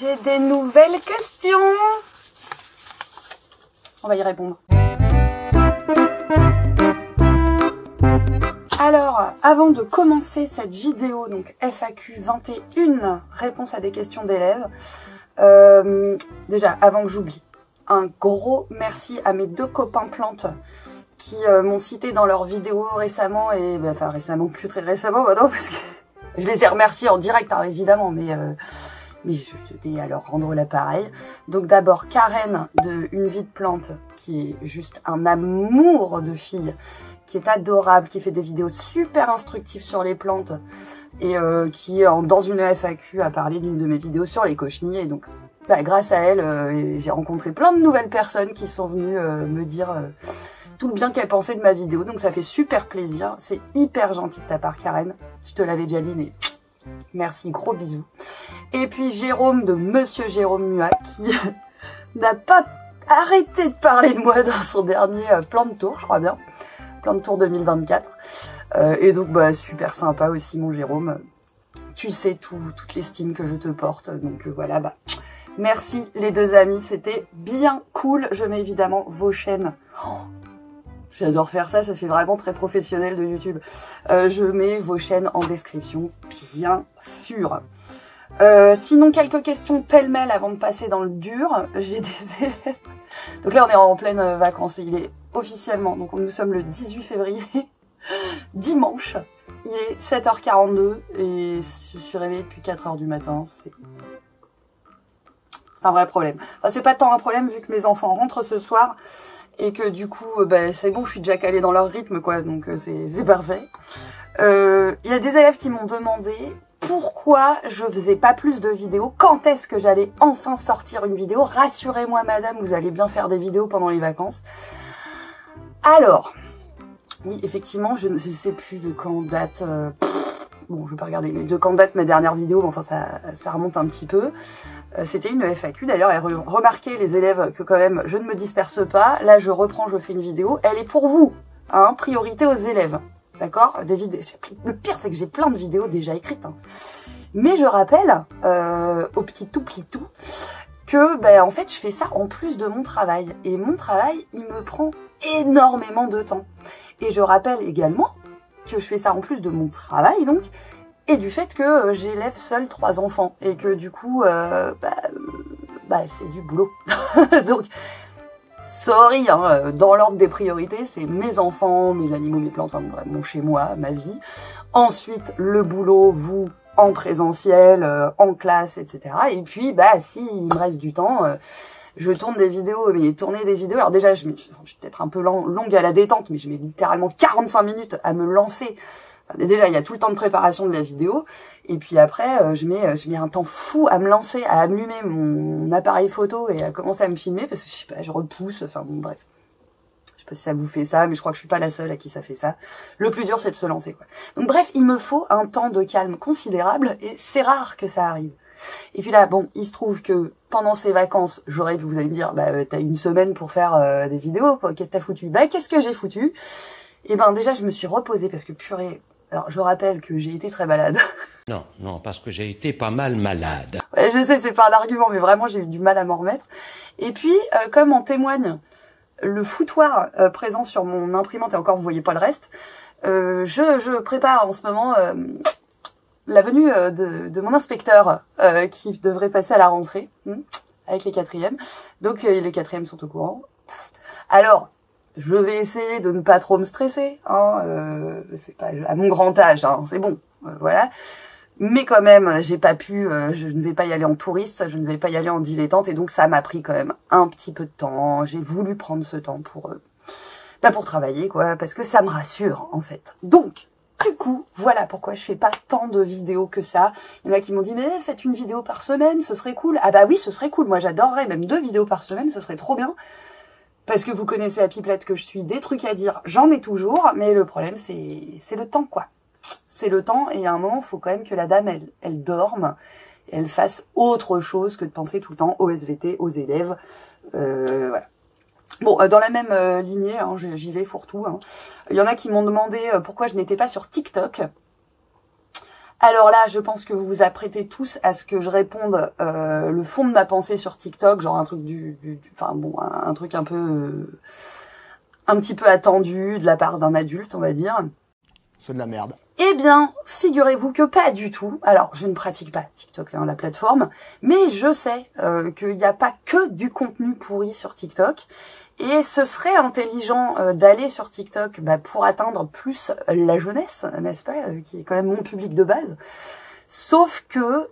J'ai des nouvelles questions. On va y répondre. Alors, avant de commencer cette vidéo, donc FAQ 21, réponse à des questions d'élèves, déjà, avant que j'oublie, un gros merci à mes 2 copains plantes qui m'ont cité dans leur vidéo récemment, et enfin récemment, plus très récemment maintenant, parce que je les ai remerciés en direct, hein, évidemment, mais je tenais à leur rendre l'appareil. Donc d'abord Karen de Une vie de plante, qui est juste un amour de fille, qui est adorable, qui fait des vidéos super instructives sur les plantes, et qui, dans une FAQ, a parlé d'une de mes vidéos sur les cochenilles, et donc grâce à elle, j'ai rencontré plein de nouvelles personnes qui sont venues me dire tout le bien qu'elles pensaient de ma vidéo, donc ça fait super plaisir, c'est hyper gentil de ta part Karen, je te l'avais déjà dit, mais merci, gros bisous. Et puis Jérôme de Monsieur Jérôme Muat, qui n'a pas arrêté de parler de moi dans son dernier plan de tour, je crois bien, plan de tour 2024, et donc super sympa aussi mon Jérôme, tu sais toute l'estime que je te porte, donc voilà, merci les 2 amis, c'était bien cool. Je mets évidemment vos chaînes. Oh, j'adore faire ça, ça fait vraiment très professionnel de YouTube. Je mets vos chaînes en description, bien sûr. Sinon, quelques questions pêle-mêle avant de passer dans le dur. J'ai des élèves. Donc là, on est en pleine vacances. Il est officiellement, donc nous sommes le 18 février, dimanche. Il est 7h42 et je suis réveillée depuis 4h du matin. C'est un vrai problème. Enfin, c'est pas tant un problème vu que mes enfants rentrent ce soir et que du coup, c'est bon, je suis déjà calée dans leur rythme, quoi, donc c'est parfait. Il y a des élèves qui m'ont demandé pourquoi je faisais pas plus de vidéos, quand est-ce que j'allais enfin sortir une vidéo. Rassurez-moi madame, vous allez bien faire des vidéos pendant les vacances. Alors, oui, effectivement, je ne sais plus de quand date... bon, je vais pas regarder, mais de quand date ma dernière vidéo, enfin ça remonte un petit peu. C'était une FAQ d'ailleurs, et remarquez les élèves que quand même je ne me disperse pas. Là je reprends, je fais une vidéo, elle est pour vous, hein, priorité aux élèves, d'accord? Des vidéos. Le pire c'est que j'ai plein de vidéos déjà écrites, hein. Mais je rappelle au petit tout que en fait je fais ça en plus de mon travail, et mon travail il me prend énormément de temps. Et je rappelle également que je fais ça en plus de mon travail, donc, et du fait que j'élève seule 3 enfants, et que du coup, c'est du boulot. Donc, sorry, hein, dans l'ordre des priorités, c'est mes enfants, mes animaux, mes plantes, enfin, mon chez-moi, ma vie. Ensuite, le boulot, vous, en présentiel, en classe, etc. Et puis, si il me reste du temps... je tourne des vidéos, mais tourner des vidéos, alors déjà, je suis peut-être un peu longue à la détente, mais je mets littéralement 45 minutes à me lancer. Enfin, déjà, il y a tout le temps de préparation de la vidéo, et puis après, je mets un temps fou à me lancer, à allumer mon appareil photo et à commencer à me filmer, parce que je sais pas, je repousse, enfin bon, bref. Je sais pas si ça vous fait ça, mais je crois que je suis pas la seule à qui ça fait ça. Le plus dur, c'est de se lancer, quoi. Donc bref, il me faut un temps de calme considérable, et c'est rare que ça arrive. Et puis là, bon, il se trouve que pendant ces vacances, vous allez me dire, t'as 1 semaine pour faire des vidéos, qu'est-ce que t'as foutu? Qu'est-ce que j'ai foutu? Et déjà, je me suis reposée parce que purée, alors je rappelle que j'ai été très malade. Non, parce que j'ai été pas mal malade. Ouais, je sais, c'est pas un argument, mais vraiment, j'ai eu du mal à m'en remettre. Et puis, comme en témoigne le foutoir présent sur mon imprimante, et encore, vous voyez pas le reste, je prépare en ce moment... la venue de mon inspecteur qui devrait passer à la rentrée avec les 4e. Donc les 4e sont au courant. Alors, je vais essayer de ne pas trop me stresser. C'est pas à mon grand âge, hein, c'est bon. Voilà. Mais quand même, j'ai pas pu, je ne vais pas y aller en touriste, je ne vais pas y aller en dilettante, et donc ça m'a pris quand même un petit peu de temps. J'ai voulu prendre ce temps pour travailler, quoi, parce que ça me rassure, en fait. Donc, du coup, voilà pourquoi je fais pas tant de vidéos que ça. Il y en a qui m'ont dit, mais faites une vidéo par semaine, ce serait cool. Ah oui, ce serait cool. Moi, j'adorerais même 2 vidéos par semaine, ce serait trop bien. Parce que vous connaissez la pipelette que je suis, des trucs à dire, j'en ai toujours. Mais le problème, c'est le temps, quoi. C'est le temps, et à un moment, il faut quand même que la dame, elle dorme, et elle fasse autre chose que de penser tout le temps aux SVT, aux élèves. Voilà. Bon, dans la même lignée, hein, j'y vais fourre-tout. Hein. Il y en a qui m'ont demandé pourquoi je n'étais pas sur TikTok. Alors là, je pense que vous vous apprêtez tous à ce que je réponde le fond de ma pensée sur TikTok, genre un truc enfin bon, un truc un peu, un petit peu attendu de la part d'un adulte, on va dire. C'est de la merde. Eh bien, figurez-vous que pas du tout. Alors, je ne pratique pas TikTok, hein, la plateforme, mais je sais qu'il n'y a pas que du contenu pourri sur TikTok. Et ce serait intelligent d'aller sur TikTok pour atteindre plus la jeunesse, n'est-ce pas, qui est quand même mon public de base. Sauf que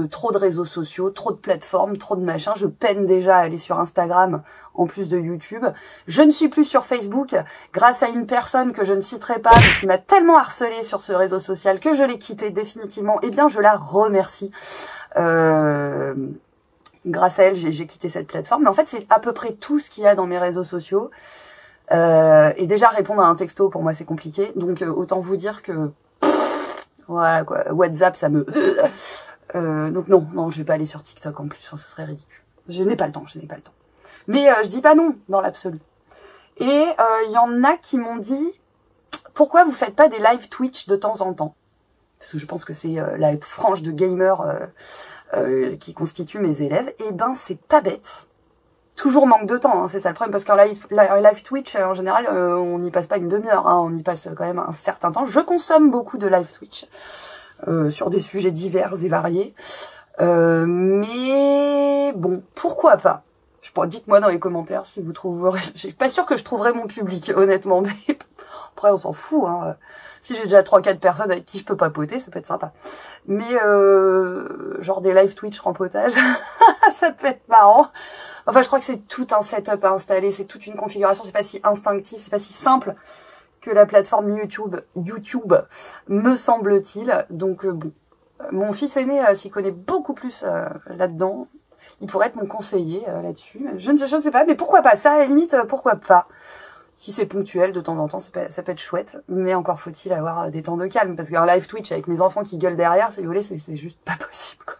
trop de réseaux sociaux, trop de plateformes, trop de machins. Je peine déjà à aller sur Instagram en plus de YouTube. Je ne suis plus sur Facebook grâce à une personne que je ne citerai pas, mais qui m'a tellement harcelée sur ce réseau social que je l'ai quitté définitivement. Eh bien, je la remercie. Grâce à elle, j'ai quitté cette plateforme. Mais en fait, c'est à peu près tout ce qu'il y a dans mes réseaux sociaux. Et déjà, répondre à un texto, pour moi, c'est compliqué. Donc, autant vous dire que... Voilà quoi, WhatsApp ça me... donc non, je vais pas aller sur TikTok en plus, enfin, ce serait ridicule. Je n'ai pas le temps. Mais je dis pas non, dans l'absolu. Et il y en a qui m'ont dit, pourquoi vous faites pas des live Twitch de temps en temps? Parce que je pense que c'est la frange de gamers qui constitue mes élèves. Et ben c'est pas bête. Toujours manque de temps, hein, c'est ça le problème, parce qu'un live Twitch, en général, on n'y passe pas une demi-heure, hein, on y passe quand même un certain temps. Je consomme beaucoup de live Twitch, sur des sujets divers et variés. Mais bon, pourquoi pas? Dites-moi dans les commentaires si vous trouverez... Je suis pas sûre que je trouverai mon public, honnêtement, mais après on s'en fout, hein. Si j'ai déjà 3-4 personnes avec qui je peux papoter, ça peut être sympa. Mais genre des live Twitch rempotage, ça peut être marrant. Enfin, je crois que c'est tout un setup à installer, c'est toute une configuration, c'est pas si instinctif, c'est pas si simple que la plateforme YouTube, me semble-t-il. Donc bon, mon fils aîné s'y connaît beaucoup plus là-dedans. Il pourrait être mon conseiller là-dessus. Je ne sais pas, mais pourquoi pas? Ça, à la limite, pourquoi pas? Si c'est ponctuel, de temps en temps, ça peut être chouette. Mais encore faut-il avoir des temps de calme. Parce qu'un live Twitch avec mes enfants qui gueulent derrière, si vous voulez, c'est juste pas possible, quoi.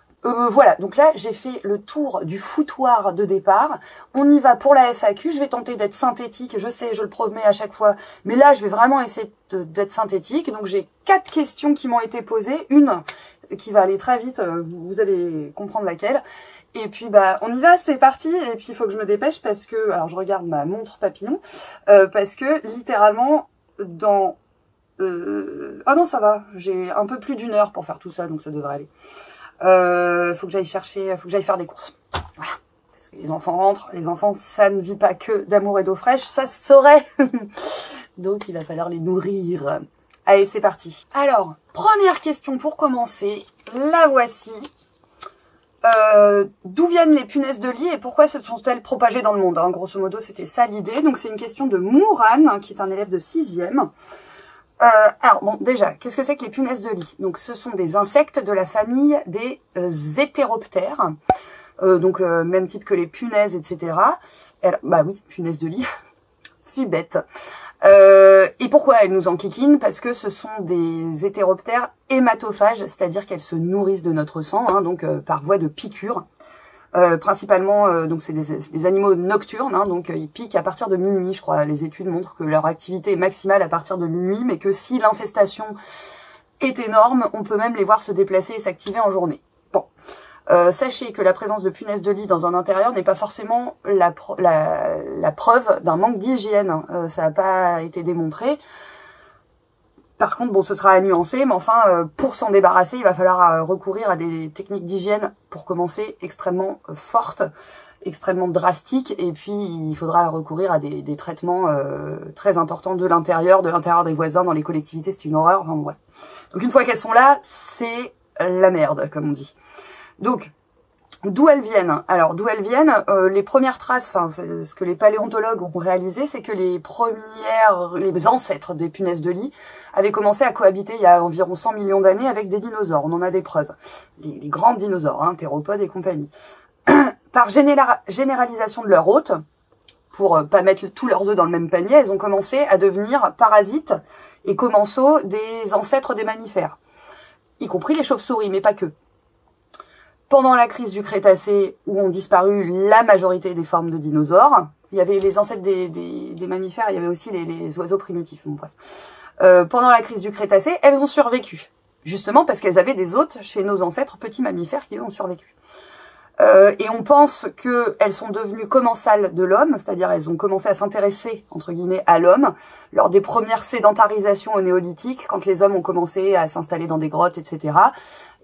Voilà, donc là, j'ai fait le tour du foutoir de départ. On y va pour la FAQ. Je vais tenter d'être synthétique. Je sais, je le promets à chaque fois. Mais là, je vais vraiment essayer d'être synthétique. Donc, j'ai 4 questions qui m'ont été posées. Une qui va aller très vite. Vous allez comprendre laquelle. Et puis, on y va, c'est parti. Et puis, il faut que je me dépêche parce que... Alors, je regarde ma montre papillon. Parce que, littéralement, dans... Ah non, ça va. J'ai un peu plus d'1 heure pour faire tout ça. Donc, ça devrait aller. Faut que j'aille faire des courses. Voilà. Parce que les enfants rentrent, les enfants, ça ne vit pas que d'amour et d'eau fraîche, ça se saurait. Donc, il va falloir les nourrir. Allez, c'est parti. Alors, première question pour commencer, la voici. D'où viennent les punaises de lit et pourquoi se sont-elles propagées dans le monde, hein? Grosso modo, c'était ça l'idée. Donc, c'est une question de Mourane, hein, qui est un élève de 6e. Alors bon, déjà, qu'est-ce que c'est que les punaises de lit? Donc, ce sont des insectes de la famille des hétéroptères, donc même type que les punaises, etc. Alors, bah oui, punaises de lit, fille bête. Et pourquoi elles nous enquiquinent? Parce que ce sont des hétéroptères hématophages, c'est-à-dire qu'elles se nourrissent de notre sang, hein, donc par voie de piqûre. Principalement, donc c'est des animaux nocturnes, hein, donc ils piquent à partir de minuit, je crois. Les études montrent que leur activité est maximale à partir de minuit, mais que si l'infestation est énorme, on peut même les voir se déplacer et s'activer en journée. Bon, sachez que la présence de punaises de lit dans un intérieur n'est pas forcément la preuve d'un manque d'hygiène. Ça n'a pas été démontré. Par contre, bon, ce sera à nuancer, mais enfin, pour s'en débarrasser, il va falloir recourir à des techniques d'hygiène, pour commencer, extrêmement fortes, extrêmement drastiques, et puis il faudra recourir à des traitements très importants de l'intérieur des voisins, dans les collectivités, c'est une horreur, enfin, ouais. Donc une fois qu'elles sont là, c'est la merde, comme on dit. Donc, d'où elles viennent? Alors, d'où elles viennent, les premières traces, enfin, ce que les paléontologues ont réalisé, c'est que les ancêtres des punaises de lit avaient commencé à cohabiter il y a environ 100 millions d'années avec des dinosaures. On en a des preuves. Les grands dinosaures, hein, théropodes et compagnie. Par généralisation de leur hôte, pour pas mettre tous leurs œufs dans le même panier, elles ont commencé à devenir parasites et commensaux des ancêtres des mammifères. Y compris les chauves-souris, mais pas que. Pendant la crise du Crétacé, où ont disparu la majorité des formes de dinosaures, il y avait les ancêtres des mammifères, il y avait aussi les oiseaux primitifs. Bon, bref. Pendant la crise du Crétacé, elles ont survécu. justement parce qu'elles avaient des hôtes chez nos ancêtres petits mammifères qui eux ont survécu. Et on pense qu'elles sont devenues commensales de l'homme, c'est-à-dire elles ont commencé à s'intéresser, entre guillemets, à l'homme, lors des premières sédentarisations au néolithique, quand les hommes ont commencé à s'installer dans des grottes, etc.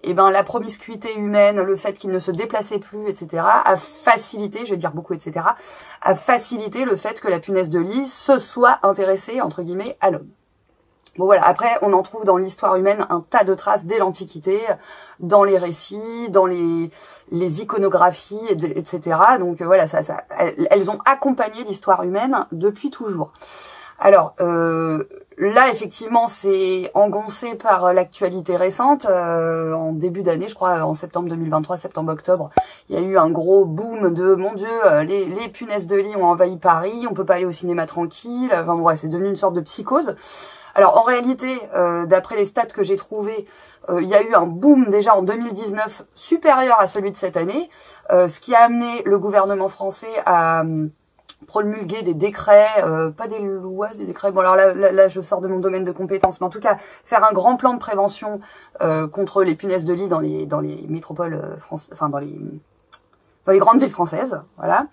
Et ben la promiscuité humaine, le fait qu'ils ne se déplaçaient plus, etc., a facilité, je vais dire beaucoup, etc., a facilité le fait que la punaise de lit se soit intéressée, entre guillemets, à l'homme. Bon voilà, après on en trouve dans l'histoire humaine un tas de traces dès l'Antiquité, dans les récits, dans les iconographies, etc. Donc voilà, elles ont accompagné l'histoire humaine depuis toujours. Alors là effectivement c'est engoncé par l'actualité récente. En début d'année, je crois en septembre 2023, septembre-octobre, il y a eu un gros boom de mon Dieu, les punaises de lit ont envahi Paris, on peut pas aller au cinéma tranquille. Enfin bon, ouais, c'est devenu une sorte de psychose. Alors en réalité, d'après les stats que j'ai trouvés, il y a eu un boom déjà en 2019 supérieur à celui de cette année, ce qui a amené le gouvernement français à promulguer des décrets, pas des lois, des décrets. Bon alors là je sors de mon domaine de compétences, mais en tout cas faire un grand plan de prévention contre les punaises de lit dans les métropoles françaises, enfin dans les grandes villes françaises, voilà.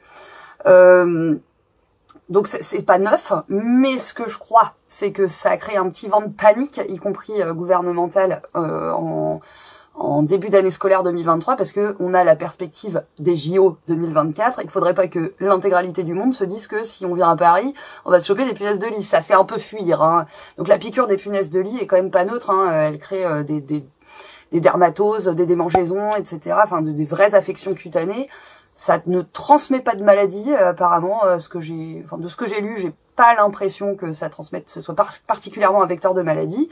Donc c'est pas neuf, mais ce que je crois, c'est que ça a créé un petit vent de panique, y compris gouvernemental, en début d'année scolaire 2023, parce que on a la perspective des JO 2024, et qu'il faudrait pas que l'intégralité du monde se dise que si on vient à Paris, on va se choper des punaises de lit. Ça fait un peu fuir, hein. Donc la piqûre des punaises de lit est quand même pas neutre, hein. Elle crée des dermatoses, des démangeaisons, etc. Enfin des vraies affections cutanées. Ça ne transmet pas de maladie, apparemment, de ce que j'ai lu, j'ai pas l'impression que ça transmette, ce soit particulièrement un vecteur de maladie,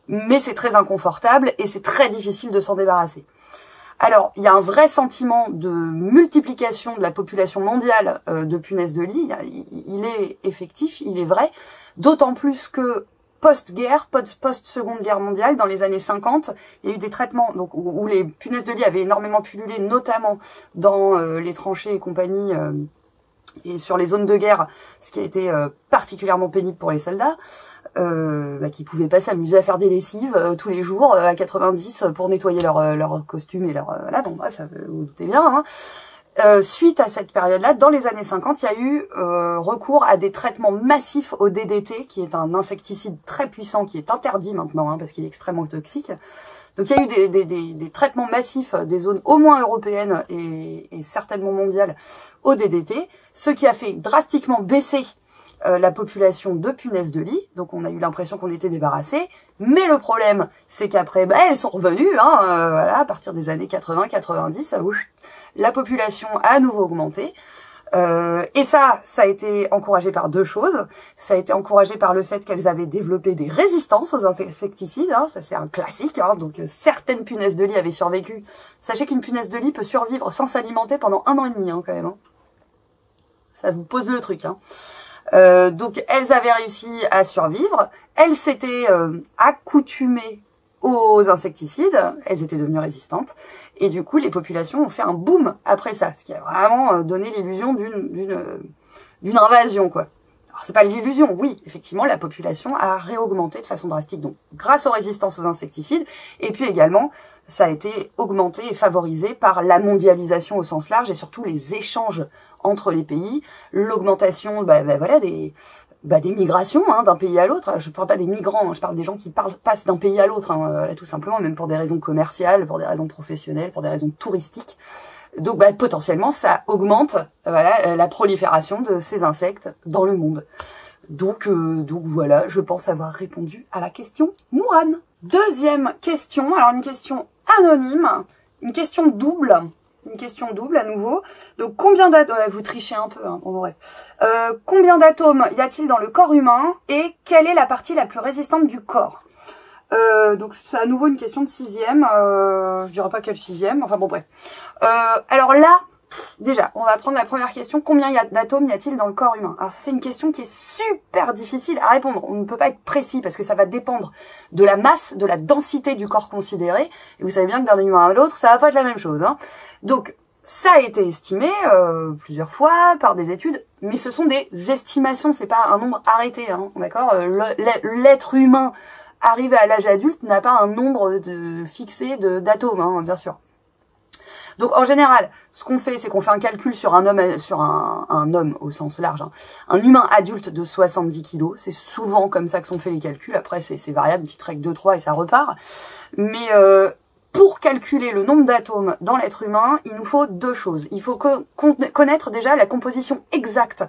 mais c'est très inconfortable et c'est très difficile de s'en débarrasser. Alors, il y a un vrai sentiment de multiplication de la population mondiale de punaises de lit, il est effectif, il est vrai, d'autant plus que post-guerre, post-seconde guerre mondiale, dans les années 50, il y a eu des traitements donc où les punaises de lit avaient énormément pullulé, notamment dans les tranchées et compagnie, et sur les zones de guerre, ce qui a été particulièrement pénible pour les soldats, qui pouvaient pas s'amuser à faire des lessives tous les jours à 90 pour nettoyer leur costume et leur... voilà, bon bref, vous vous doutez bien, hein. Suite à cette période-là, dans les années 50, il y a eu recours à des traitements massifs au DDT, qui est un insecticide très puissant, qui est interdit maintenant, hein, parce qu'il est extrêmement toxique. Donc il y a eu des traitements massifs des zones au moins européennes et certainement mondiales au DDT, ce qui a fait drastiquement baisser la population de punaises de lit, donc on a eu l'impression qu'on était débarrassé, mais le problème, c'est qu'après, elles sont revenues, hein, voilà, à partir des années 80-90, la population a à nouveau augmenté, et ça a été encouragé par deux choses. Ça a été encouragé par le fait qu'elles avaient développé des résistances aux insecticides, hein, ça c'est un classique, hein, donc certaines punaises de lit avaient survécu. Sachez qu'une punaise de lit peut survivre sans s'alimenter pendant 1 an et demi, hein, quand même, hein. Ça vous pose le truc, hein. Donc elles avaient réussi à survivre, elles s'étaient accoutumées aux insecticides, elles étaient devenues résistantes, et du coup les populations ont fait un boom après ça, ce qui a vraiment donné l'illusion d'une invasion, quoi. Alors c'est pas l'illusion, oui, effectivement la population a réaugmenté de façon drastique, donc grâce aux résistances aux insecticides, et puis également ça a été augmenté et favorisé par la mondialisation au sens large et surtout les échanges entre les pays, l'augmentation voilà, des migrations, hein, d'un pays à l'autre. Je parle pas des migrants, hein, je parle des gens qui passent d'un pays à l'autre, hein, voilà, tout simplement, même pour des raisons commerciales, pour des raisons professionnelles, pour des raisons touristiques. Donc potentiellement ça augmente voilà la prolifération de ces insectes dans le monde. Donc voilà, je pense avoir répondu à la question Mourane. Deuxième question, alors une question anonyme, une question double à nouveau. Donc combien d'atomes, vous trichez un peu, hein, bon bref. Combien d'atomes y a-t-il dans le corps humain et quelle est la partie la plus résistante du corps? Donc c'est à nouveau une question de 6e, je dirais pas quel 6e, enfin bon bref. Alors là, déjà, on va prendre la première question, combien d'atomes y a-t-il dans le corps humain? Alors ça c'est une question qui est super difficile à répondre, on ne peut pas être précis parce que ça va dépendre de la masse, de la densité du corps considéré, et vous savez bien que d'un humain à l'autre, ça va pas être la même chose, hein. Donc ça a été estimé plusieurs fois par des études, mais ce sont des estimations, c'est pas un nombre arrêté, hein, d'accord? L'être humain arrivé à l'âge adulte, n'a pas un nombre fixé d'atomes, hein, bien sûr. Donc en général, ce qu'on fait, c'est qu'on fait un calcul sur un homme au sens large, hein, un humain adulte de 70 kilos. C'est souvent comme ça que sont faits les calculs. Après, c'est variable, une petite règle 2, 3 et ça repart. Mais pour calculer le nombre d'atomes dans l'être humain, il nous faut deux choses. Il faut connaître déjà la composition exacte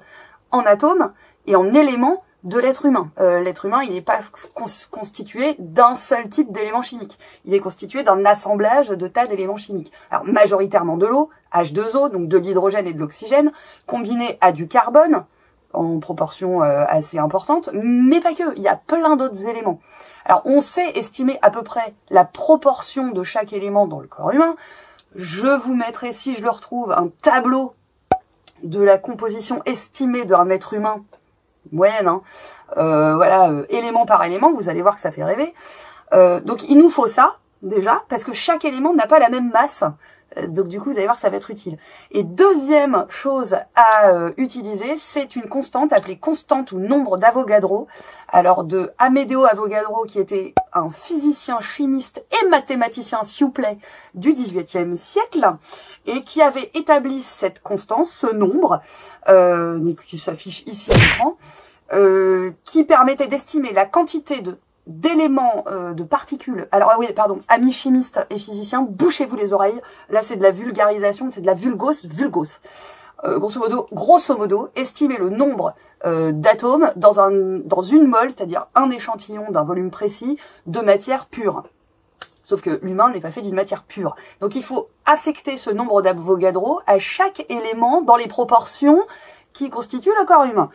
en atomes et en éléments de l'être humain. L'être humain, il n'est pas constitué d'un seul type d'éléments chimiques. Il est constitué d'un assemblage de tas d'éléments chimiques. Alors, majoritairement de l'eau, H2O, donc de l'hydrogène et de l'oxygène, combiné à du carbone, en proportion assez importante, mais pas que. Il y a plein d'autres éléments. Alors, on sait estimer à peu près la proportion de chaque élément dans le corps humain. Je vous mettrai, si je le retrouve, un tableau de la composition estimée d'un être humain, moyenne, hein. Voilà, élément par élément, vous allez voir que ça fait rêver. Donc il nous faut ça, déjà, parce que chaque élément n'a pas la même masse. Donc du coup, vous allez voir que ça va être utile. Et deuxième chose à utiliser, c'est une constante appelée constante ou nombre d'Avogadro. Alors de Amedeo Avogadro, qui était un physicien, chimiste et mathématicien, s'il vous plaît, du XVIIIe siècle, et qui avait établi cette constance, ce nombre, donc qui s'affiche ici à l'écran, qui permettait d'estimer la quantité d'éléments, de particules. Alors oui, pardon, amis chimistes et physiciens, bouchez-vous les oreilles. Là, c'est de la vulgarisation, c'est de la vulgos. Grosso modo, estimer le nombre d'atomes dans une mole, c'est-à-dire un échantillon d'un volume précis de matière pure. Sauf que l'humain n'est pas fait d'une matière pure. Donc il faut affecter ce nombre d'Avogadro à chaque élément dans les proportions qui constituent le corps humain.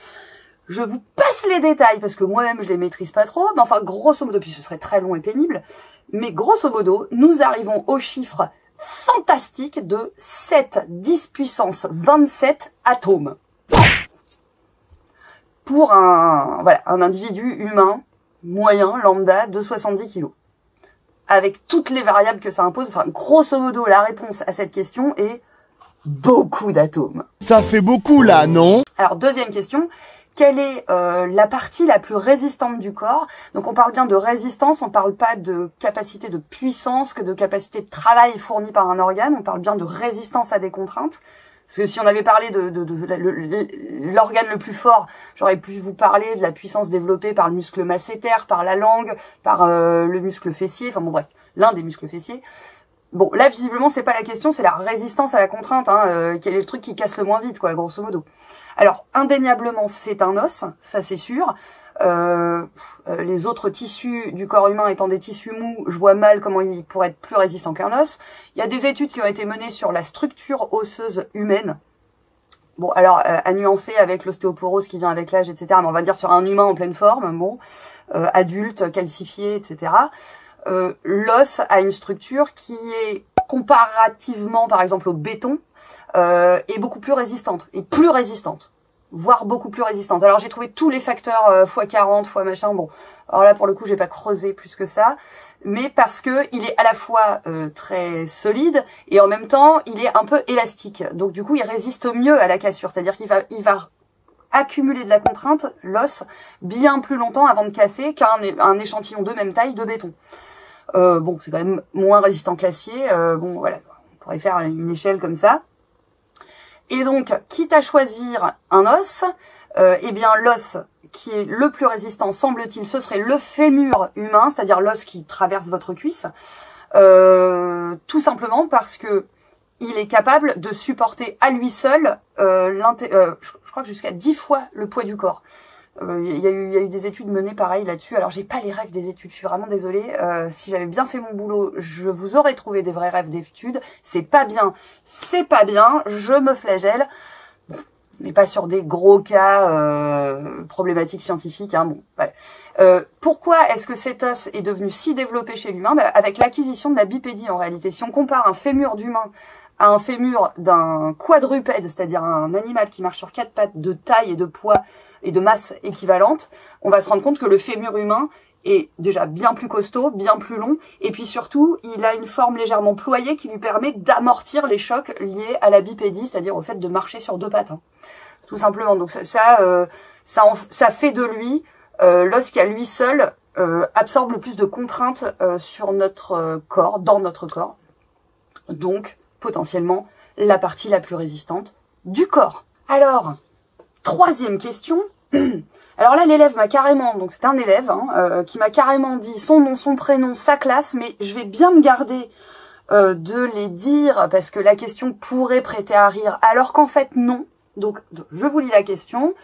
Je vous passe les détails parce que moi-même je les maîtrise pas trop, mais enfin grosso modo, puis ce serait très long et pénible, mais grosso modo, nous arrivons au chiffre fantastique de 7 10 × 27 atomes. Pour un individu humain moyen, lambda, de 70 kilos. Avec toutes les variables que ça impose, enfin grosso modo, la réponse à cette question est beaucoup d'atomes. Ça fait beaucoup là, non? Alors deuxième question. Quelle est la partie la plus résistante du corps? Donc on parle bien de résistance, on parle pas de capacité de puissance, que de capacité de travail fournie par un organe, on parle bien de résistance à des contraintes. Parce que si on avait parlé de l'organe le plus fort, j'aurais pu vous parler de la puissance développée par le muscle masséter, par la langue, par le muscle fessier, enfin bon bref, l'un des muscles fessiers. Bon, là, visiblement, c'est pas la question, c'est la résistance à la contrainte, hein, quel est le truc qui casse le moins vite, quoi, grosso modo. Alors, indéniablement, c'est un os, ça c'est sûr. Les autres tissus du corps humain étant des tissus mous, je vois mal comment ils pourraient être plus résistants qu'un os. Il y a des études qui ont été menées sur la structure osseuse humaine. Bon, alors, à nuancer avec l'ostéoporose qui vient avec l'âge, etc., mais on va dire sur un humain en pleine forme, bon, adulte, calcifié, etc., l'os a une structure qui est comparativement, par exemple, au béton, est beaucoup plus résistante, voire beaucoup plus résistante. Alors j'ai trouvé tous les facteurs x40, x machin, bon, alors là pour le coup j'ai pas creusé plus que ça, mais parce que il est à la fois très solide et en même temps il est un peu élastique, donc du coup il résiste mieux à la cassure, c'est-à-dire qu'il va accumuler de la contrainte, l'os, bien plus longtemps avant de casser qu'un échantillon de même taille de béton. Bon, c'est quand même moins résistant que l'acier, bon voilà, on pourrait faire une échelle comme ça. Et donc, quitte à choisir un os, eh bien l'os qui est le plus résistant, semble-t-il, ce serait le fémur humain, c'est-à-dire l'os qui traverse votre cuisse, tout simplement parce que il est capable de supporter à lui seul, je crois que jusqu'à 10 fois le poids du corps. Il y a eu des études menées pareil là-dessus. Alors j'ai pas les rêves des études, je suis vraiment désolée. Si j'avais bien fait mon boulot, je vous aurais trouvé des vrais rêves d'études. C'est pas bien, je me flagelle. Bon, on n'est pas sur des gros cas problématiques scientifiques, hein. Bon, voilà. Pourquoi est-ce que cet os est devenu si développé chez l'humain? Avec l'acquisition de la bipédie en réalité. Si on compare un fémur d'humain à un fémur d'un quadrupède, c'est-à-dire un animal qui marche sur 4 pattes de taille et de poids et de masse équivalente, on va se rendre compte que le fémur humain est déjà bien plus costaud, bien plus long, et puis surtout, il a une forme légèrement ployée qui lui permet d'amortir les chocs liés à la bipédie, c'est-à-dire au fait de marcher sur 2 pattes, hein. Tout simplement. Donc ça fait de lui l'os qui à lui seul absorbe le plus de contraintes sur notre corps, dans notre corps. Donc, potentiellement, la partie la plus résistante du corps. Alors, troisième question. Alors là, l'élève m'a carrément, donc c'est un élève qui m'a carrément dit son nom, son prénom, sa classe, mais je vais bien me garder de les dire parce que la question pourrait prêter à rire, alors qu'en fait non. Donc je vous lis la question.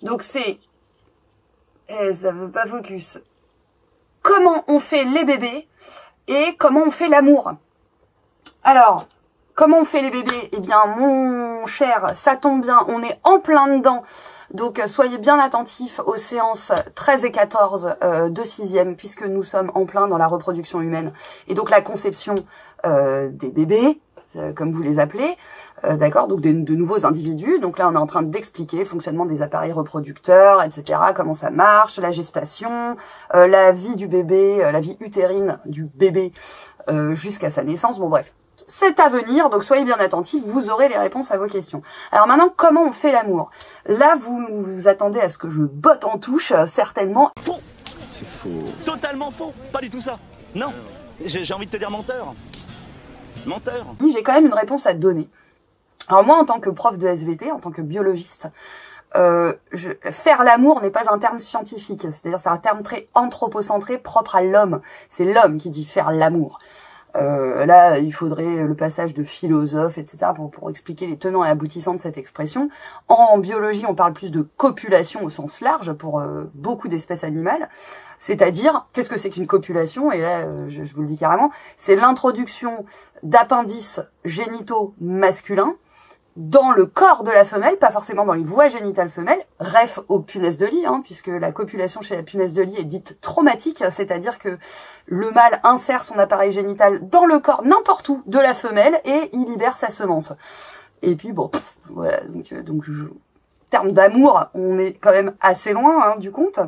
Donc c'est, ça veut pas focus. Comment on fait les bébés et comment on fait l'amour? Alors, comment on fait les bébés? Eh bien, mon cher, ça tombe bien, on est en plein dedans. Donc, soyez bien attentifs aux séances 13 et 14 de 6e, puisque nous sommes en plein dans la reproduction humaine. Et donc, la conception des bébés, comme vous les appelez, d'accord, donc de nouveaux individus. Donc là, on est en train d'expliquer le fonctionnement des appareils reproducteurs, etc., comment ça marche, la gestation, la vie du bébé, la vie utérine du bébé jusqu'à sa naissance. Bon, bref. C'est à venir, donc soyez bien attentifs, vous aurez les réponses à vos questions. Alors maintenant, comment on fait l'amour? Là, vous vous attendez à ce que je botte en touche, certainement. Faux! C'est faux. Totalement faux! Pas du tout ça! Non! J'ai envie de te dire menteur! Menteur! J'ai quand même une réponse à te donner. Alors moi, en tant que prof de SVT, en tant que biologiste, faire l'amour n'est pas un terme scientifique, c'est-à-dire c'est un terme très anthropocentré, propre à l'homme. C'est l'homme qui dit faire l'amour. Là, il faudrait le passage de philosophes, etc., pour expliquer les tenants et aboutissants de cette expression. En biologie, on parle plus de copulation au sens large pour beaucoup d'espèces animales. C'est-à-dire, qu'est-ce que c'est qu'une copulation? Et là, je vous le dis carrément, c'est l'introduction d'appendices génitaux masculins dans le corps de la femelle, pas forcément dans les voies génitales femelles, ref aux punaises de lit, puisque la copulation chez la punaise de lit est dite traumatique, c'est-à-dire que le mâle insère son appareil génital dans le corps n'importe où de la femelle et il libère sa semence. Et puis bon, voilà, donc terme d'amour, on est quand même assez loin du compte.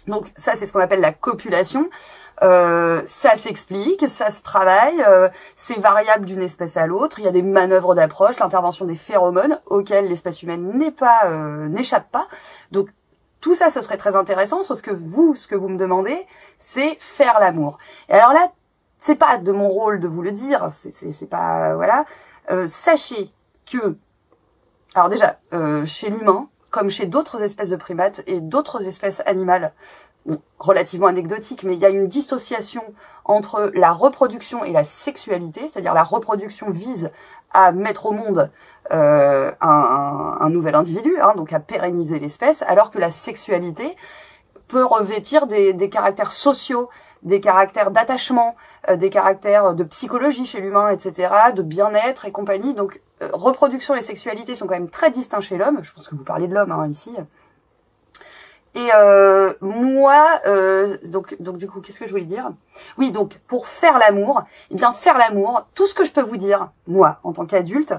Donc ça, c'est ce qu'on appelle la copulation. Ça s'explique, ça se travaille, c'est variable d'une espèce à l'autre. Il y a des manœuvres d'approche, l'intervention des phéromones auxquelles l'espèce humaine n'échappe pas. Donc tout ça, ce serait très intéressant. Sauf que vous, ce que vous me demandez, c'est faire l'amour. Et alors là, c'est pas de mon rôle de vous le dire. C'est pas voilà. Sachez que, alors déjà, chez l'humain, comme chez d'autres espèces de primates et d'autres espèces animales, bon, relativement anecdotiques, mais il y a une dissociation entre la reproduction et la sexualité, c'est-à-dire la reproduction vise à mettre au monde un nouvel individu, donc à pérenniser l'espèce, alors que la sexualité peut revêtir des caractères sociaux, des caractères d'attachement, des caractères de psychologie chez l'humain, etc., de bien-être et compagnie. Donc, reproduction et sexualité sont quand même très distincts chez l'homme. Je pense que vous parlez de l'homme ici. Et moi, donc du coup, qu'est-ce que je voulais dire? Oui, donc pour faire l'amour, eh bien faire l'amour, tout ce que je peux vous dire, moi, en tant qu'adulte,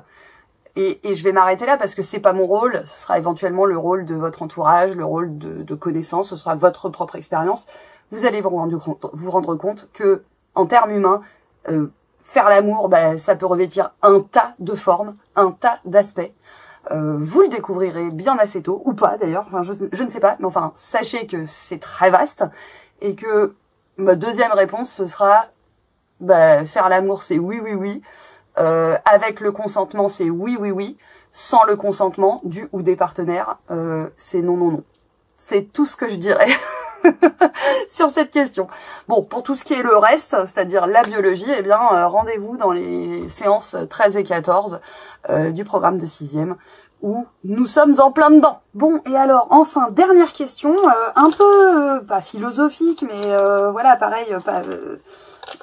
et je vais m'arrêter là parce que c'est pas mon rôle, ce sera éventuellement le rôle de votre entourage, le rôle de connaissance, ce sera votre propre expérience. Vous allez vous rendre compte que, en termes humains, faire l'amour, ça peut revêtir un tas de formes, un tas d'aspects. Vous le découvrirez bien assez tôt, ou pas d'ailleurs, enfin je ne sais pas, mais enfin, sachez que c'est très vaste, et que ma deuxième réponse, ce sera, faire l'amour c'est oui, oui, oui, avec le consentement c'est oui, oui, oui, sans le consentement du ou des partenaires, c'est non, non, non. C'est tout ce que je dirais sur cette question. Bon, pour tout ce qui est le reste, c'est-à-dire la biologie, eh bien, rendez-vous dans les séances 13 et 14 du programme de 6e, où nous sommes en plein dedans. Bon, et alors, enfin, dernière question, un peu, pas philosophique, mais voilà, pareil,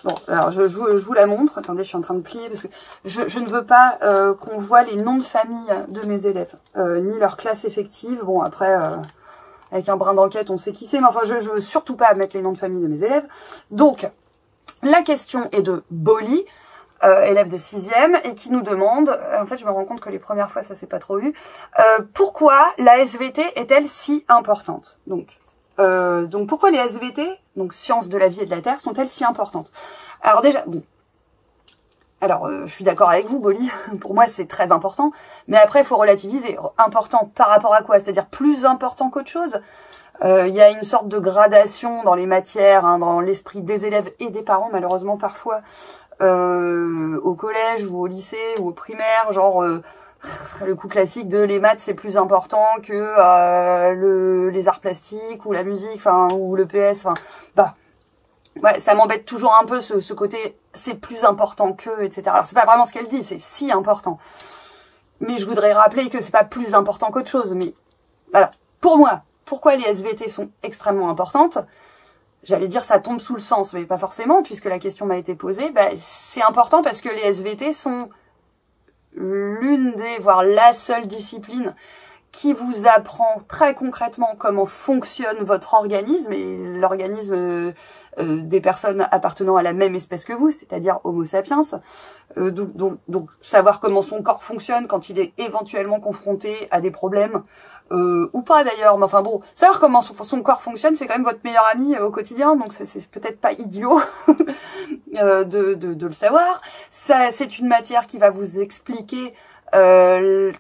bon, alors je vous la montre. Attendez, je suis en train de plier parce que je ne veux pas qu'on voit les noms de famille de mes élèves, ni leur classe effective. Bon, après, avec un brin d'enquête, on sait qui c'est, mais enfin, je veux surtout pas mettre les noms de famille de mes élèves. Donc, la question est de Bolly, élève de 6e, et qui nous demande, en fait, je me rends compte que les premières fois, ça s'est pas trop eu, pourquoi la SVT est-elle si importante? Donc pourquoi les SVT, donc sciences de la vie et de la Terre, sont-elles si importantes? Alors déjà, bon, je suis d'accord avec vous, Bolly, pour moi c'est très important, mais après il faut relativiser. Important par rapport à quoi? C'est-à-dire plus important qu'autre chose? Il y a une sorte de gradation dans les matières, hein, dans l'esprit des élèves et des parents, malheureusement parfois, au collège ou au lycée ou au primaire, genre le coup classique de les maths c'est plus important que les arts plastiques ou la musique, enfin ou le PS, enfin bah ouais, ça m'embête toujours un peu ce côté c'est plus important que, etc. Alors c'est pas vraiment ce qu'elle dit, c'est si important. Mais je voudrais rappeler que c'est pas plus important qu'autre chose. Mais voilà, pour moi, pourquoi les SVT sont extrêmement importantes? J'allais dire ça tombe sous le sens, mais pas forcément, puisque la question m'a été posée. Bah, c'est important parce que les SVT sont l'une des, voire la seule discipline qui vous apprend très concrètement comment fonctionne votre organisme et l'organisme des personnes appartenant à la même espèce que vous, c'est-à-dire Homo sapiens. Donc savoir comment son corps fonctionne quand il est éventuellement confronté à des problèmes, ou pas d'ailleurs, mais enfin bon, savoir comment son corps fonctionne, c'est quand même votre meilleur ami au quotidien, donc c'est peut-être pas idiot de le savoir. Ça, c'est une matière qui va vous expliquer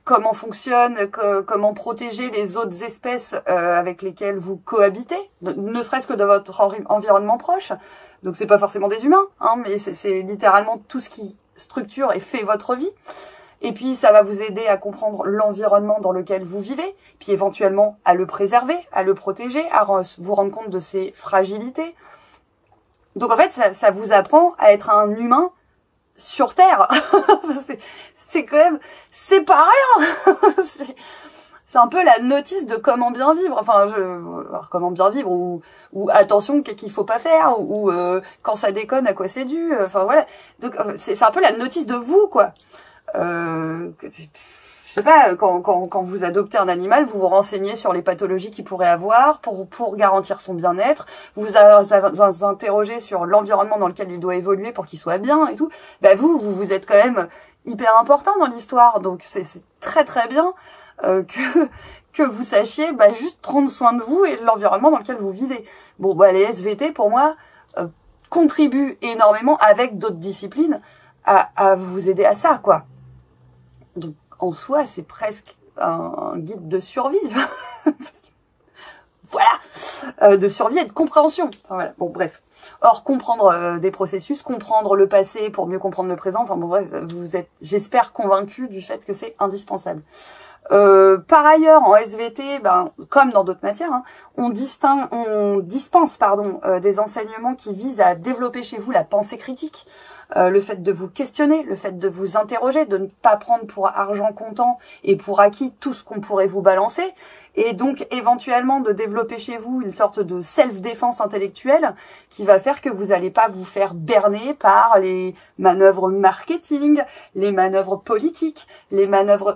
comment fonctionne, comment protéger les autres espèces avec lesquelles vous cohabitez, ne serait-ce que de votre environnement proche. Donc c'est pas forcément des humains, hein, mais c'est littéralement tout ce qui structure et fait votre vie. Et puis ça va vous aider à comprendre l'environnement dans lequel vous vivez, puis éventuellement à le préserver, à le protéger, à vous rendre compte de ses fragilités. Donc en fait, ça vous apprend à être un humain sur Terre. C'est quand même, c'est pas rien. C'est un peu la notice de comment bien vivre. Enfin, alors, comment bien vivre ou attention qu'il faut pas faire ou quand ça déconne à quoi c'est dû. Enfin voilà. Donc c'est un peu la notice de vous quoi. Je sais pas, quand vous adoptez un animal, vous vous renseignez sur les pathologies qu'il pourrait avoir pour garantir son bien-être, vous interrogez sur l'environnement dans lequel il doit évoluer pour qu'il soit bien et tout. Bah vous êtes quand même hyper important dans l'histoire, donc c'est très très bien que vous sachiez juste prendre soin de vous et de l'environnement dans lequel vous vivez. Bon les SVT pour moi contribuent énormément avec d'autres disciplines à vous aider à ça quoi. Donc en soi, c'est presque un guide de survie. Voilà, de survie et de compréhension. Enfin, voilà. Bon, bref. Or, comprendre des processus, comprendre le passé pour mieux comprendre le présent. Enfin bon, bref, vous êtes, j'espère, convaincus du fait que c'est indispensable. Par ailleurs, en SVT, comme dans d'autres matières, hein, on dispense des enseignements qui visent à développer chez vous la pensée critique. Le fait de vous questionner, le fait de vous interroger, de ne pas prendre pour argent comptant et pour acquis tout ce qu'on pourrait vous balancer, et donc éventuellement de développer chez vous une sorte de self-défense intellectuelle qui va faire que vous n'allez pas vous faire berner par les manœuvres marketing, les manœuvres politiques, les manœuvres...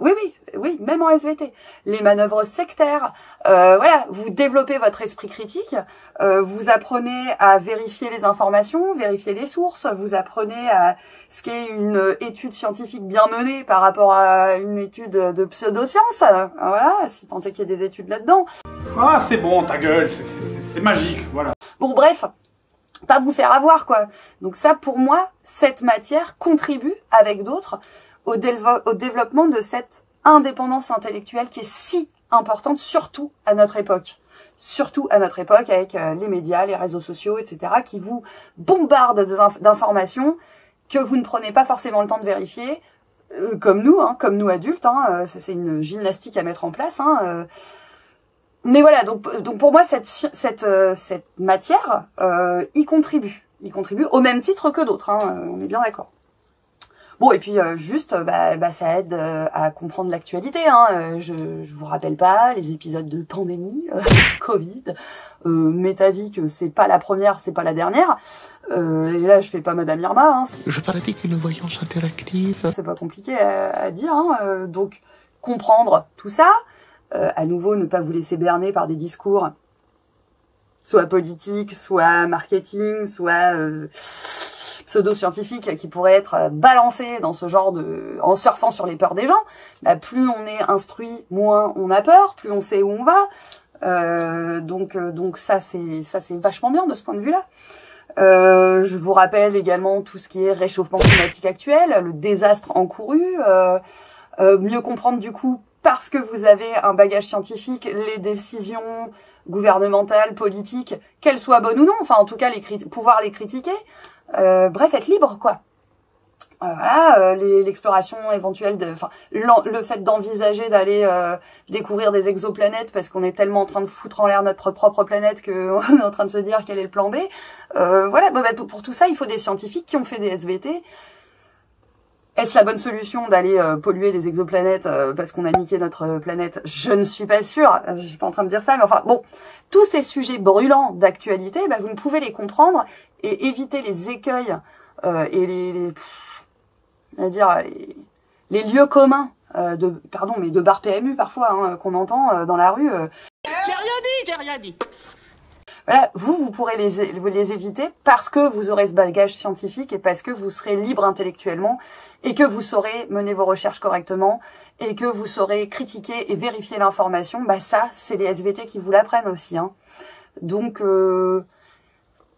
Oui, même en SVT, les manœuvres sectaires. Voilà, vous développez votre esprit critique, vous apprenez à vérifier les informations, vérifier les sources, vous apprenez à ce qu'est une étude scientifique bien menée par rapport à une étude de pseudosciences. Voilà, si tant est qu'il y ait des études là-dedans. Ah, c'est bon, ta gueule, c'est magique, voilà. Bon, bref, pas vous faire avoir, quoi. Donc ça, pour moi, cette matière contribue, avec d'autres, au développement de cette indépendance intellectuelle qui est si importante, surtout à notre époque. Surtout à notre époque avec les médias, les réseaux sociaux, etc. qui vous bombardent d'informations que vous ne prenez pas forcément le temps de vérifier, comme nous adultes. C'est une gymnastique à mettre en place. Mais voilà, donc pour moi, cette matière y contribue. Y contribue au même titre que d'autres, on est bien d'accord. Bon, et puis juste, ça aide à comprendre l'actualité. Je vous rappelle pas les épisodes de pandémie, Covid, Métavie, que c'est pas la première, c'est pas la dernière. Et là, je fais pas Madame Irma. Je pratique une voyance interactive. C'est pas compliqué à dire. Donc, comprendre tout ça. À nouveau, ne pas vous laisser berner par des discours soit politiques, soit marketing, soit... pseudo-scientifiques qui pourraient être balancés dans ce genre en surfant sur les peurs des gens. Plus on est instruit, moins on a peur, plus on sait où on va. Donc ça c'est vachement bien de ce point de vue-là. Je vous rappelle également tout ce qui est réchauffement climatique actuel, le désastre encouru, mieux comprendre du coup parce que vous avez un bagage scientifique, les décisions gouvernementales, politiques, qu'elles soient bonnes ou non, enfin en tout cas pouvoir les critiquer, bref, être libre, quoi. Voilà, l'exploration éventuelle, le fait d'envisager d'aller découvrir des exoplanètes parce qu'on est tellement en train de foutre en l'air notre propre planète qu'on est en train de se dire quel est le plan B. Voilà, pour tout ça, il faut des scientifiques qui ont fait des SVT. Est-ce la bonne solution d'aller polluer des exoplanètes parce qu'on a niqué notre planète? Je ne suis pas sûre, je suis pas en train de dire ça, mais enfin bon, tous ces sujets brûlants d'actualité, vous ne pouvez les comprendre et éviter les écueils et les lieux communs de bar PMU parfois qu'on entend dans la rue. J'ai rien dit. Voilà, vous pourrez les éviter parce que vous aurez ce bagage scientifique et parce que vous serez libre intellectuellement et que vous saurez mener vos recherches correctement et que vous saurez critiquer et vérifier l'information. Ça, c'est les SVT qui vous l'apprennent aussi. Donc,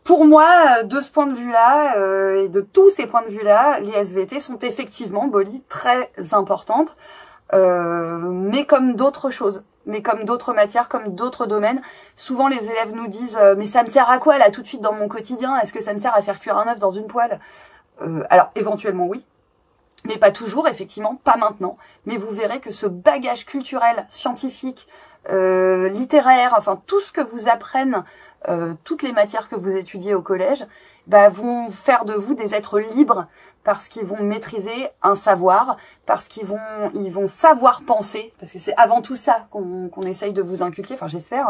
pour moi, de ce point de vue-là, et de tous ces points de vue-là, les SVT sont effectivement, Bolly, très importantes, mais comme d'autres choses, mais comme d'autres matières, comme d'autres domaines. Souvent, les élèves nous disent « Mais ça me sert à quoi, là, tout de suite, dans mon quotidien? Est-ce que ça me sert à faire cuire un œuf dans une poêle ?» Alors, éventuellement, oui. Mais pas toujours, effectivement, pas maintenant. Mais vous verrez que ce bagage culturel, scientifique, littéraire, enfin tout ce que vous apprennent, toutes les matières que vous étudiez au collège, vont faire de vous des êtres libres parce qu'ils vont maîtriser un savoir, parce qu'ils vont savoir penser, parce que c'est avant tout ça qu'on essaye de vous inculquer, enfin j'espère,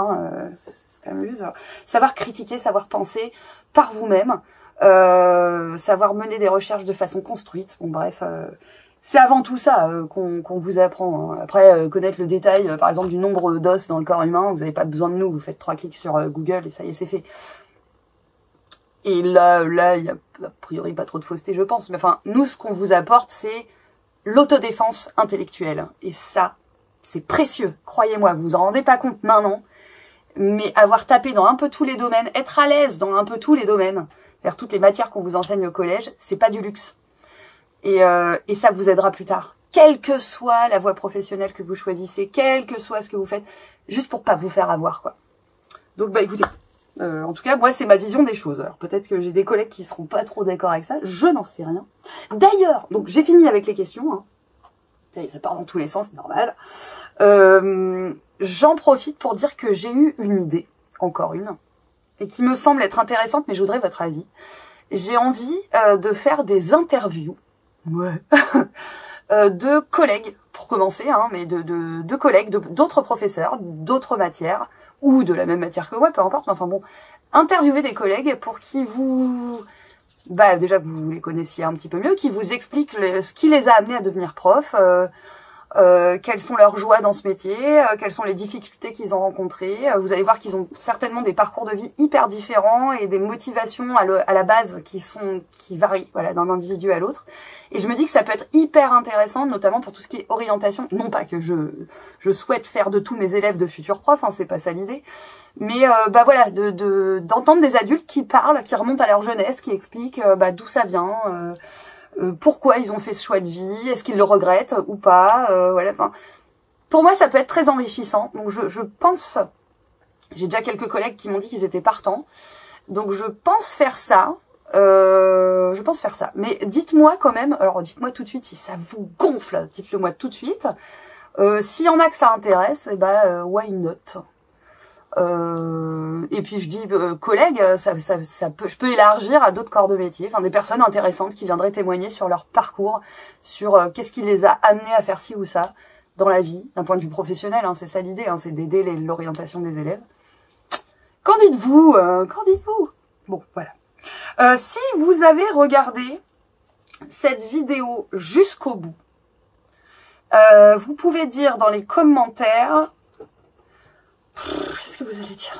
c'est quand même juste, savoir critiquer, savoir penser par vous-même, savoir mener des recherches de façon construite, bon bref, c'est avant tout ça qu'on vous apprend. Après, connaître le détail, par exemple, du nombre d'os dans le corps humain, vous n'avez pas besoin de nous, vous faites 3 clics sur Google et ça y est, c'est fait. Et là, il y a a priori pas trop de fausseté, je pense. Mais enfin, nous, ce qu'on vous apporte, c'est l'autodéfense intellectuelle. Et ça, c'est précieux. Croyez-moi, vous vous en rendez pas compte maintenant. Mais avoir tapé dans un peu tous les domaines, être à l'aise dans un peu tous les domaines, c'est-à-dire toutes les matières qu'on vous enseigne au collège, c'est pas du luxe. Et ça vous aidera plus tard. Quelle que soit la voie professionnelle que vous choisissez, quel que soit ce que vous faites, juste pour pas vous faire avoir, quoi. Donc, écoutez, en tout cas, moi, c'est ma vision des choses. Alors, peut-être que j'ai des collègues qui seront pas trop d'accord avec ça, je n'en sais rien. D'ailleurs, donc, j'ai fini avec les questions, ça part dans tous les sens, c'est normal. J'en profite pour dire que j'ai eu une idée, encore une, et qui me semble être intéressante, mais je voudrais votre avis. J'ai envie de faire des interviews, de collègues, pour commencer, mais de collègues, d'autres professeurs, d'autres matières, ou de la même matière que moi, peu importe, mais enfin bon, interviewer des collègues pour qui vous... déjà que vous les connaissiez un petit peu mieux, qui vous expliquent ce qui les a amenés à devenir profs, quelles sont leurs joies dans ce métier, quelles sont les difficultés qu'ils ont rencontrées. Vous allez voir qu'ils ont certainement des parcours de vie hyper différents et des motivations à la base qui varient, voilà, d'un individu à l'autre. Et je me dis que ça peut être hyper intéressant, notamment pour tout ce qui est orientation. Non pas que je souhaite faire de tous mes élèves de futurs profs, c'est pas ça l'idée. Mais voilà, d'entendre des adultes qui parlent, qui remontent à leur jeunesse, qui expliquent d'où ça vient. Pourquoi ils ont fait ce choix de vie, est-ce qu'ils le regrettent ou pas, voilà. Enfin, pour moi, ça peut être très enrichissant. Donc, je pense, j'ai déjà quelques collègues qui m'ont dit qu'ils étaient partants. Donc, je pense faire ça. Mais dites-moi quand même, alors dites-moi tout de suite si ça vous gonfle, dites-le moi tout de suite. S'il y en a que ça intéresse, why not? Et puis je dis collègues, je peux élargir à d'autres corps de métier, enfin des personnes intéressantes qui viendraient témoigner sur leur parcours, sur qu'est-ce qui les a amenés à faire ci ou ça dans la vie, d'un point de vue professionnel, c'est ça l'idée, c'est d'aider l'orientation des élèves. Qu'en dites-vous? Bon, voilà. Si vous avez regardé cette vidéo jusqu'au bout, vous pouvez dire dans les commentaires... Qu'est-ce que vous allez dire?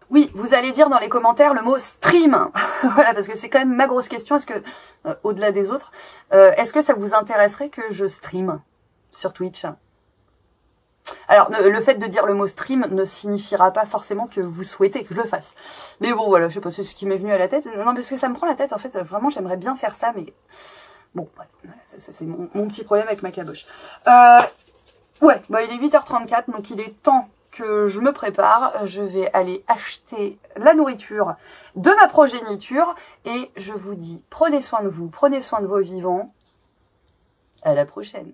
Oui, vous allez dire dans les commentaires le mot stream. Voilà, parce que c'est quand même ma grosse question. Est-ce que, au-delà des autres, est-ce que ça vous intéresserait que je stream sur Twitch? Alors, le fait de dire le mot stream ne signifiera pas forcément que vous souhaitez que je le fasse. Mais bon, voilà, je sais pas, c'est ce qui m'est venu à la tête. Non, parce que ça me prend la tête, en fait. Vraiment, j'aimerais bien faire ça, mais... Bon, voilà, c'est mon petit problème avec ma caboche. Ouais, bah il est 8h34, donc il est temps que je me prépare. Je vais aller acheter la nourriture de ma progéniture. Et je vous dis, prenez soin de vous, prenez soin de vos vivants. À la prochaine.